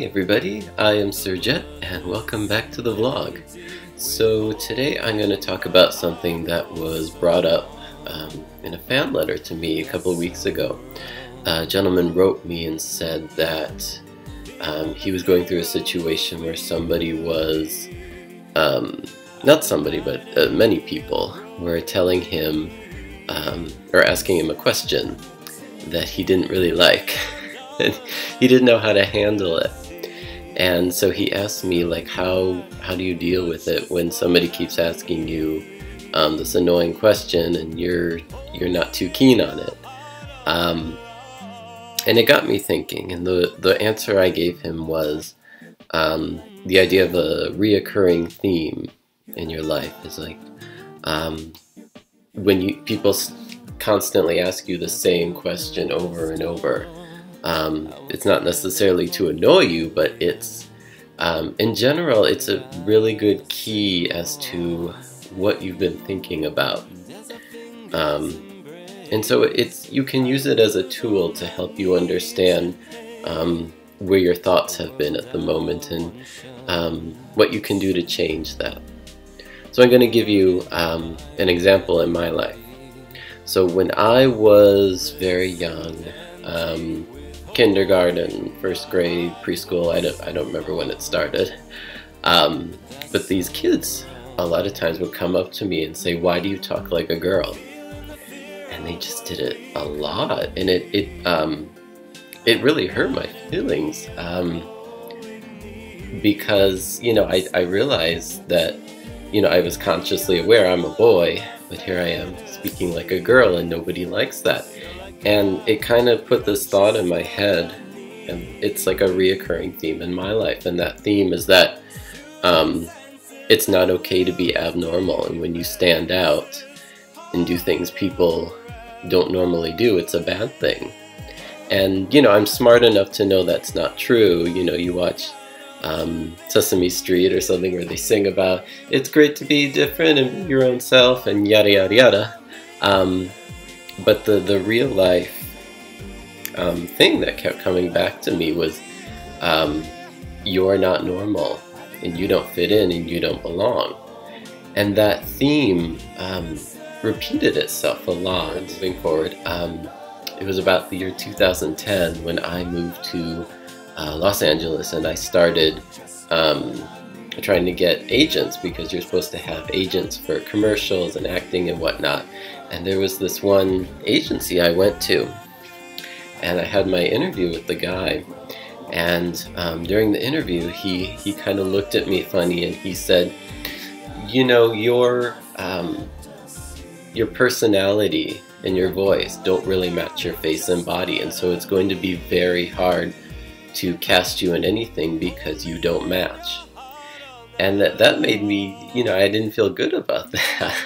Hey everybody, I am Sir Jet and welcome back to the vlog. So today I'm going to talk about something that was brought up in a fan letter to me a couple of weeks ago. A gentleman wrote me and said that he was going through a situation where somebody was, not somebody but many people were telling him or asking him a question that he didn't really like. And he didn't know how to handle it. And so he asked me, like, how do you deal with it when somebody keeps asking you this annoying question and you're not too keen on it? And it got me thinking, and the answer I gave him was the idea of a reoccurring theme in your life is like when people constantly ask you the same question over and over. It's not necessarily to annoy you, but it's in general it's a really good key as to what you've been thinking about, and so you can use it as a tool to help you understand where your thoughts have been at the moment and what you can do to change that. So I'm going to give you an example in my life. So when I was very young, kindergarten, first grade, preschool, I don't remember when it started, but these kids a lot of times would come up to me and say, "Why do you talk like a girl?" And they just did it a lot, and it really hurt my feelings, because I realized that I was consciously aware I'm a boy, but here I am speaking like a girl and nobody likes that. And it kind of put this thought in my head, and it's like a reoccurring theme in my life, and that theme is that it's not okay to be abnormal, and when you stand out and do things people don't normally do, it's a bad thing. And I'm smart enough to know that's not true. You watch Sesame Street or something where they sing about it's great to be different and be your own self and yada yada yada. But the real life thing that kept coming back to me was you're not normal and you don't fit in and you don't belong. And that theme repeated itself a lot. Moving forward, it was about the year 2010 when I moved to Los Angeles, and I started trying to get agents, because you're supposed to have agents for commercials and acting and whatnot. And there was this one agency I went to, and I had my interview with the guy, and during the interview he kind of looked at me funny and he said, your personality and your voice don't really match your face and body, and so it's going to be very hard to cast you in anything because you don't match. And that made me, I didn't feel good about that.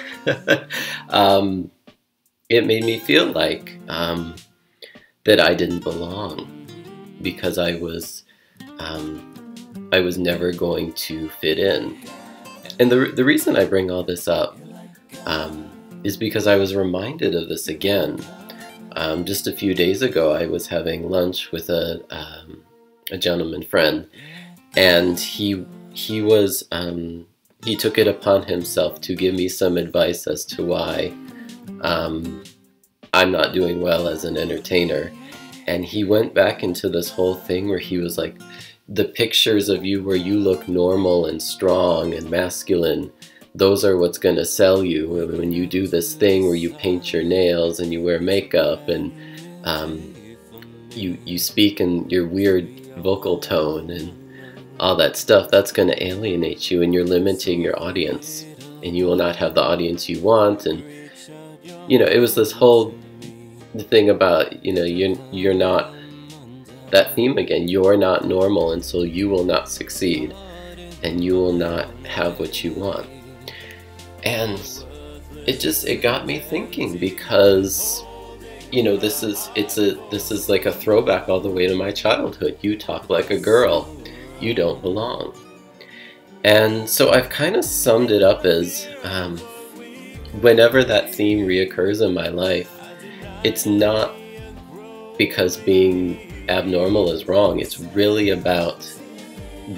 It made me feel like that I didn't belong, because I was never going to fit in. And the reason I bring all this up is because I was reminded of this again. Just a few days ago, I was having lunch with a gentleman friend, and he took it upon himself to give me some advice as to why I'm not doing well as an entertainer. And he went back into this whole thing where he was like, the pictures of you where you look normal and strong and masculine, those are what's going to sell you. When you do this thing where you paint your nails and you wear makeup and you speak in your weird vocal tone and all that stuff, that's going to alienate you, and you're limiting your audience, and you will not have the audience you want. And it was this whole thing about you're not, that theme again, you're not normal, and so you will not succeed and you will not have what you want. And it got me thinking, because this is like a throwback all the way to my childhood. You talk like a girl, you don't belong. And so I've kind of summed it up as whenever that theme reoccurs in my life, it's not because being abnormal is wrong. It's really about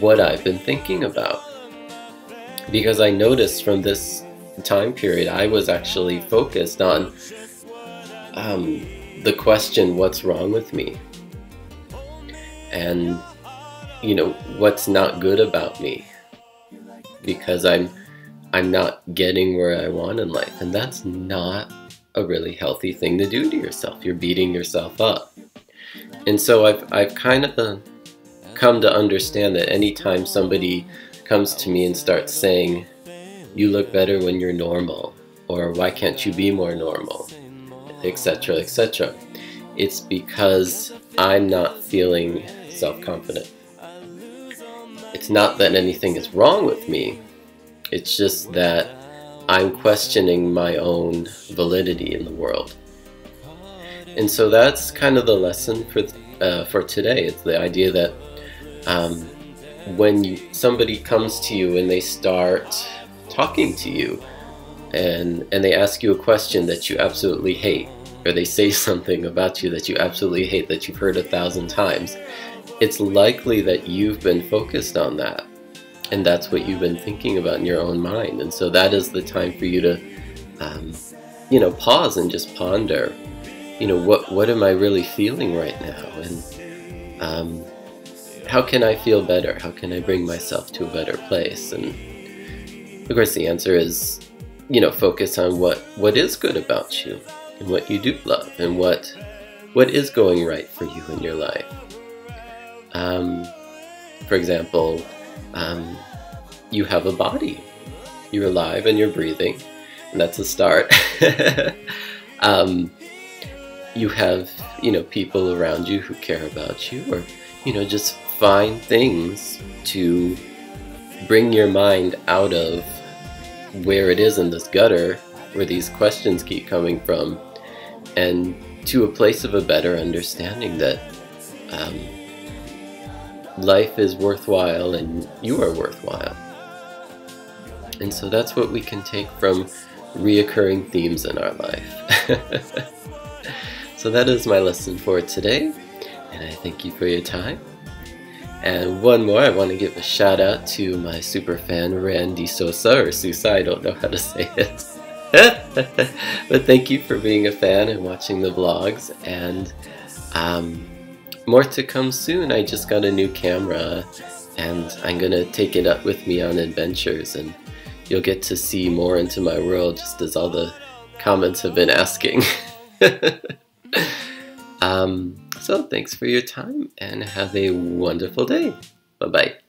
what I've been thinking about. Because I noticed from this time period, I was actually focused on the question, what's wrong with me? And, you know, what's not good about me? Because I'm not getting where I want in life. And that's not a really healthy thing to do to yourself. You're beating yourself up. And so I've kind of come to understand that anytime somebody comes to me and starts saying, you look better when you're normal, or why can't you be more normal, etc., etc., it's because I'm not feeling self-confident. It's not that anything is wrong with me, it's just that I'm questioning my own validity in the world. And so that's kind of the lesson for today. It's the idea that when somebody comes to you and they start talking to you and they ask you a question that you absolutely hate, or they say something about you that you absolutely hate that you've heard 1,000 times, it's likely that you've been focused on that, and that's what you've been thinking about in your own mind. And so that is the time for you to you know, pause and just ponder, you know, what am I really feeling right now, and how can I feel better? How can I bring myself to a better place? And of course the answer is, you know, focus on what is good about you and what you do love and what is going right for you in your life. For example, you have a body, you're alive and you're breathing, and that's a start. You have, you know, people around you who care about you, or, you know, just find things to bring your mind out of where it is in this gutter where these questions keep coming from, and to a place of a better understanding that life is worthwhile and you are worthwhile. And so that's what we can take from reoccurring themes in our life. So that is my lesson for today, and I thank you for your time. And one more, I want to give a shout out to my super fan Randy Sosa, or Susa, I don't know how to say it. But thank you for being a fan and watching the vlogs, and more to come soon. I just got a new camera and I'm gonna take it up with me on adventures, and you'll get to see more into my world, just as all the comments have been asking. So thanks for your time and have a wonderful day. Bye-bye.